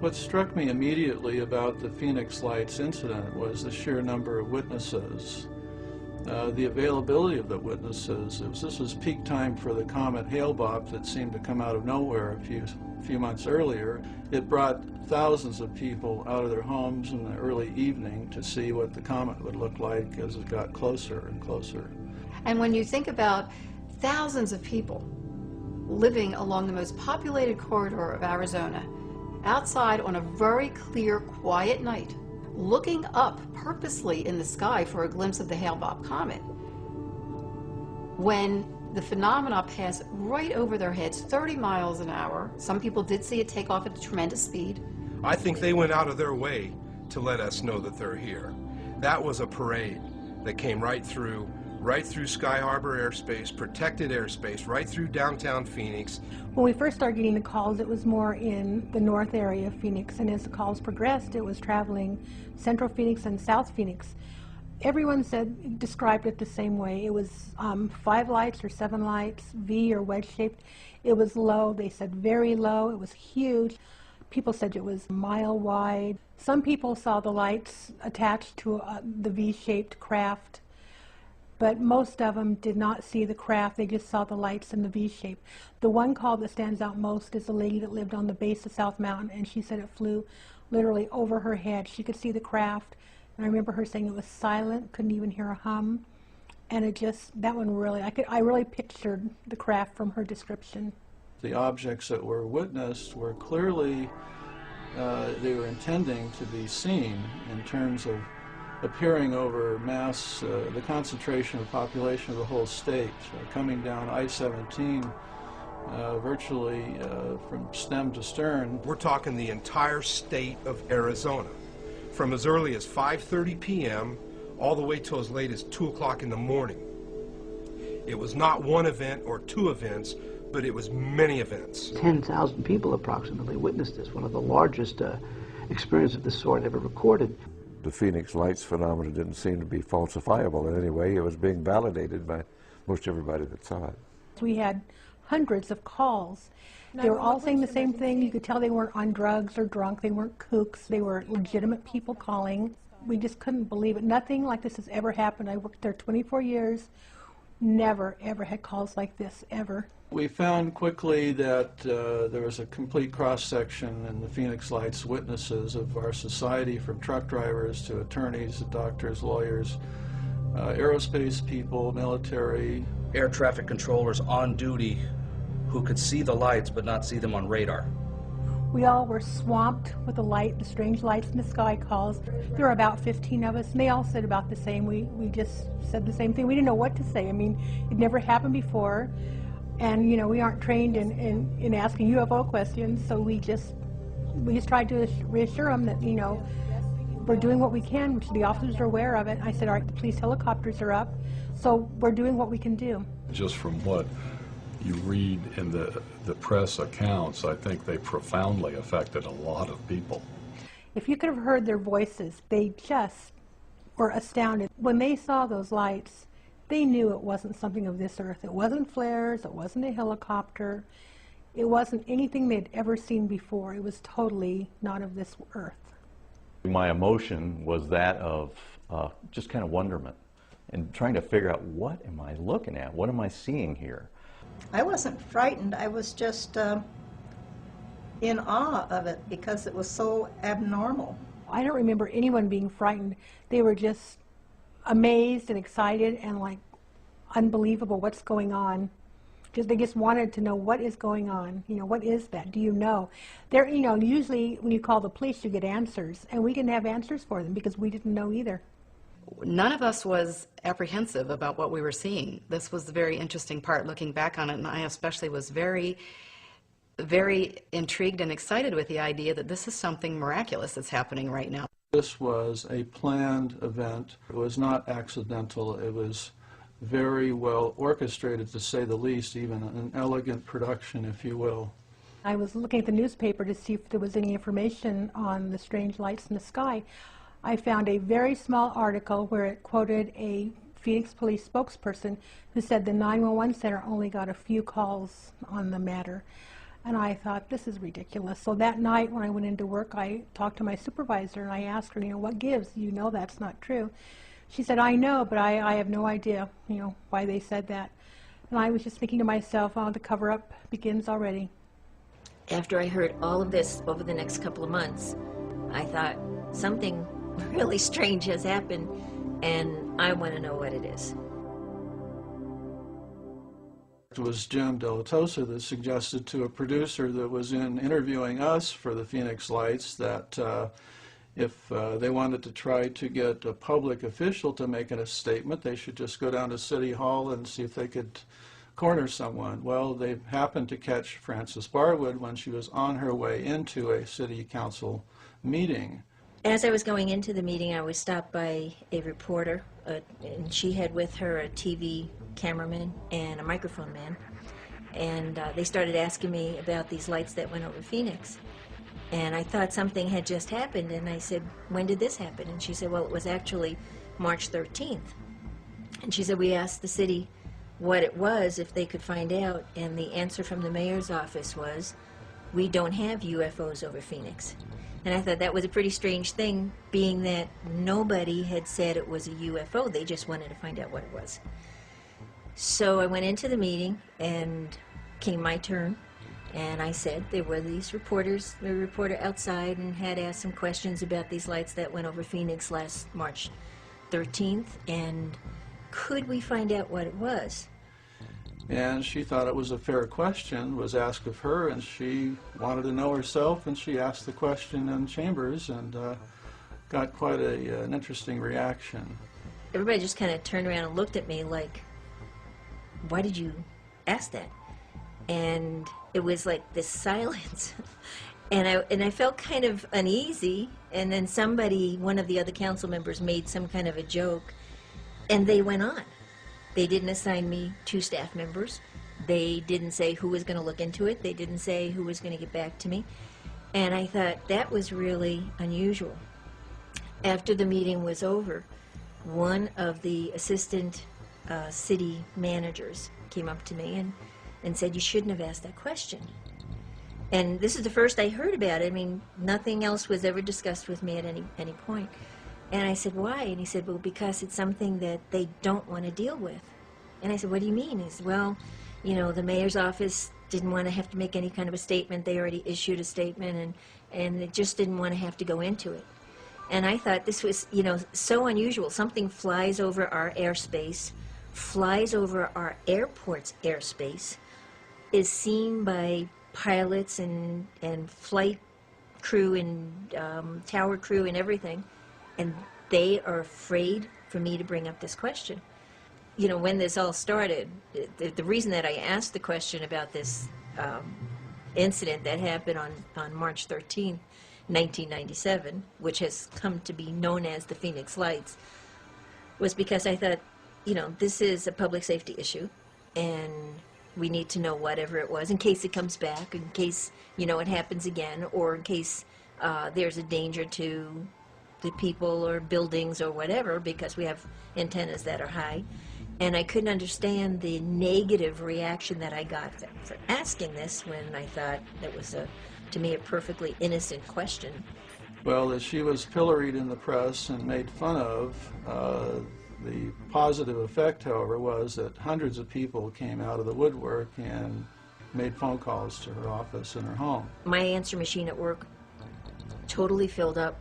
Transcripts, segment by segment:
What struck me immediately about the Phoenix Lights incident was the sheer number of witnesses. The availability of the witnesses. This was peak time for the comet Hale-Bopp that seemed to come out of nowhere a few months earlier. It brought thousands of people out of their homes in the early evening to see what the comet would look like as it got closer and closer. And when you think about thousands of people living along the most populated corridor of Arizona, outside on a very clear, quiet night, looking up purposely in the sky for a glimpse of the Hale-Bopp comet, when the phenomena passed right over their heads, 30 miles an hour. Some people did see it take off at a tremendous speed. I think they went out of their way to let us know that they're here. That was a parade that came right through Sky Harbor airspace, protected airspace, right through downtown Phoenix. When we first started getting the calls, it was more in the north area of Phoenix, and as the calls progressed, it was traveling central Phoenix and south Phoenix. Everyone described it the same way. It was 5 lights or 7 lights, V or wedge-shaped. It was low. They said very low. It was huge. People said it was a mile wide. Some people saw the lights attached to the V-shaped craft, but most of them did not see the craft. They just saw the lights in the V-shape. The one call that stands out most is the lady that lived on the base of South Mountain, and she said it flew literally over her head. She could see the craft, and I remember her saying it was silent, couldn't even hear a hum, and it just, that one really, I really pictured the craft from her description. The objects that were witnessed were clearly, they were intending to be seen in terms of appearing over mass, the concentration of population of the whole state, coming down I-17 virtually from stem to stern. We're talking the entire state of Arizona, from as early as 5:30 p.m. all the way till as late as 2 o'clock in the morning. It was not one event or 2 events, but it was many events. 10,000 people approximately witnessed this, one of the largest experiences of this sort ever recorded. The Phoenix Lights phenomena didn't seem to be falsifiable in any way. It was being validated by most everybody that saw it. We had hundreds of calls. They were all saying the same thing. You could tell they weren't on drugs or drunk. They weren't kooks. They were legitimate people calling. We just couldn't believe it. Nothing like this has ever happened. I worked there 24 years. Never, ever had calls like this, ever. We found quickly that there was a complete cross-section in the Phoenix Lights witnesses of our society, from truck drivers to attorneys, doctors, lawyers, aerospace people, military. Air traffic controllers on duty who could see the lights but not see them on radar. We all were swamped with the strange lights in the sky calls. There were about 15 of us, and they all said about the same. We just said the same thing. We didn't know what to say. I mean, it never happened before. And, you know, we aren't trained in asking UFO questions, so we just tried to reassure them that, you know, we're doing what we can, which the officers are aware of it. I said, all right, the police helicopters are up, so we're doing what we can do. Just from what you read in the press accounts, I think they profoundly affected a lot of people. If you could have heard their voices, they just were astounded. When they saw those lights, they knew it wasn't something of this earth. It wasn't flares, it wasn't a helicopter, it wasn't anything they'd ever seen before. It was totally not of this earth. My emotion was that of just kind of wonderment and trying to figure out, what am I looking at? What am I seeing here? I wasn't frightened. I was just in awe of it because it was so abnormal. I don't remember anyone being frightened. They were just amazed and excited and like unbelievable, what's going on. They just wanted to know what is going on. You know, what is that? Do you know? There, you know, usually when you call the police, you get answers, and we didn't have answers for them because we didn't know either. None of us was apprehensive about what we were seeing. This was the very interesting part looking back on it, and I especially was very, very intrigued and excited with the idea that this is something miraculous that's happening right now. This was a planned event. It was not accidental. It was very well orchestrated, to say the least, even an elegant production, if you will. I was looking at the newspaper to see if there was any information on the strange lights in the sky. I found a very small article where it quoted a Phoenix police spokesperson who said the 911 center only got a few calls on the matter. And I thought, this is ridiculous. So that night when I went into work, I talked to my supervisor and I asked her, what gives? You know that's not true. She said, I know, but I have no idea, why they said that. And I was just thinking to myself, oh, the cover-up begins already. After I heard all of this over the next couple of months, I thought something really strange has happened, and I want to know what it is. It was Jim Delatosa that suggested to a producer that was interviewing us for the Phoenix Lights that if they wanted to try to get a public official to make a statement, they should just go down to City Hall and see if they could corner someone. Well, they happened to catch Frances Barwood when she was on her way into a city council meeting. As I was going into the meeting, I was stopped by a reporter, and she had with her a TV cameraman and a microphone man, and they started asking me about these lights that went over Phoenix. And I thought something had just happened, and I said, when did this happen? And she said, well, it was actually March 13th. And she said, we asked the city what it was, if they could find out, and the answer from the mayor's office was, we don't have UFOs over Phoenix. And I thought that was a pretty strange thing, being that nobody had said it was a UFO. They just wanted to find out what it was. So I went into the meeting, and came my turn, and I said there were these reporters, the reporter outside, and had asked some questions about these lights that went over Phoenix last March 13th, and could we find out what it was? And she thought it was a fair question, was asked of her, and she wanted to know herself, and she asked the question in chambers, and got quite an interesting reaction. Everybody just kind of turned around and looked at me like, why did you ask that? And it was like this silence. And I felt kind of uneasy, and then somebody, one of the other council members, made some kind of a joke, and they went on. They didn't assign me 2 staff members. They didn't say who was going to look into it. They didn't say who was going to get back to me. And I thought that was really unusual. After the meeting was over, one of the assistant city managers came up to me and said, you shouldn't have asked that question. And this is the first I heard about it. I mean, nothing else was ever discussed with me at any point. And I said, why? And he said, well, because it's something that they don't want to deal with. And I said, what do you mean? He said, well, the mayor's office didn't want to have to make any kind of a statement. They already issued a statement, and it just didn't want to have to go into it. And I thought this was, so unusual. Something flies over our airspace, flies over our airport's airspace, is seen by pilots and flight crew and tower crew and everything, and they are afraid for me to bring up this question. When this all started, the reason that I asked the question about this incident that happened on March 13th, 1997, which has come to be known as the Phoenix Lights, was because I thought, this is a public safety issue, and we need to know whatever it was in case it comes back, in case, it happens again, or in case there's a danger to the people or buildings or whatever, because we have antennas that are high. And I couldn't understand the negative reaction that I got for asking this, when I thought that was, to me, a perfectly innocent question. Well, as she was pilloried in the press and made fun of, the positive effect, however, was that hundreds of people came out of the woodwork and made phone calls to her office in her home. My answer machine at work totally filled up.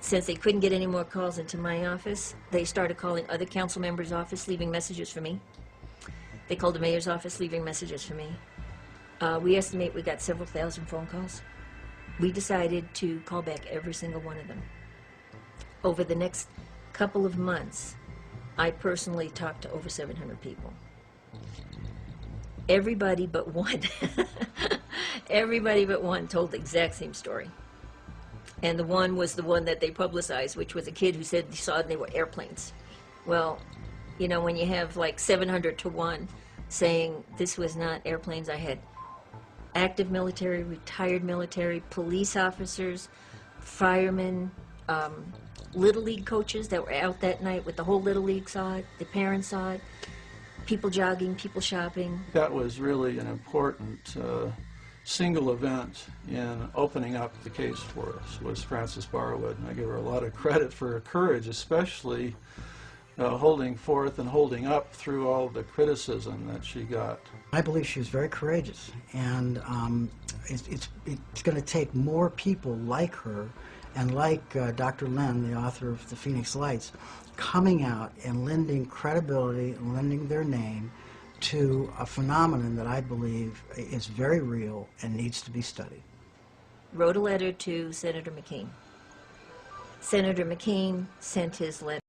Since they couldn't get any more calls into my office, they started calling other council members' office, leaving messages for me. They called the mayor's office, leaving messages for me. We estimate we got several thousand phone calls. We decided to call back every single one of them. Over the next couple of months, I personally talked to over 700 people. Everybody but one, everybody but one told the exact same story. And the one was the one that they publicized, which was a kid who said he saw they were airplanes. Well, when you have like 700 to 1 saying this was not airplanes, I had active military, retired military, police officers, firemen, Little League coaches that were out that night with the whole Little League saw it, the parents saw it, people jogging, people shopping. That was really an important single event in opening up the case for us was Frances Barwood, and I give her a lot of credit for her courage, especially holding forth and holding up through all the criticism that she got. I believe she was very courageous, and it's going to take more people like her and like Dr. Lin, the author of The Phoenix Lights, coming out and lending credibility and lending their name to a phenomenon that I believe is very real and needs to be studied. Wrote a letter to Senator McCain. Senator McCain sent his letter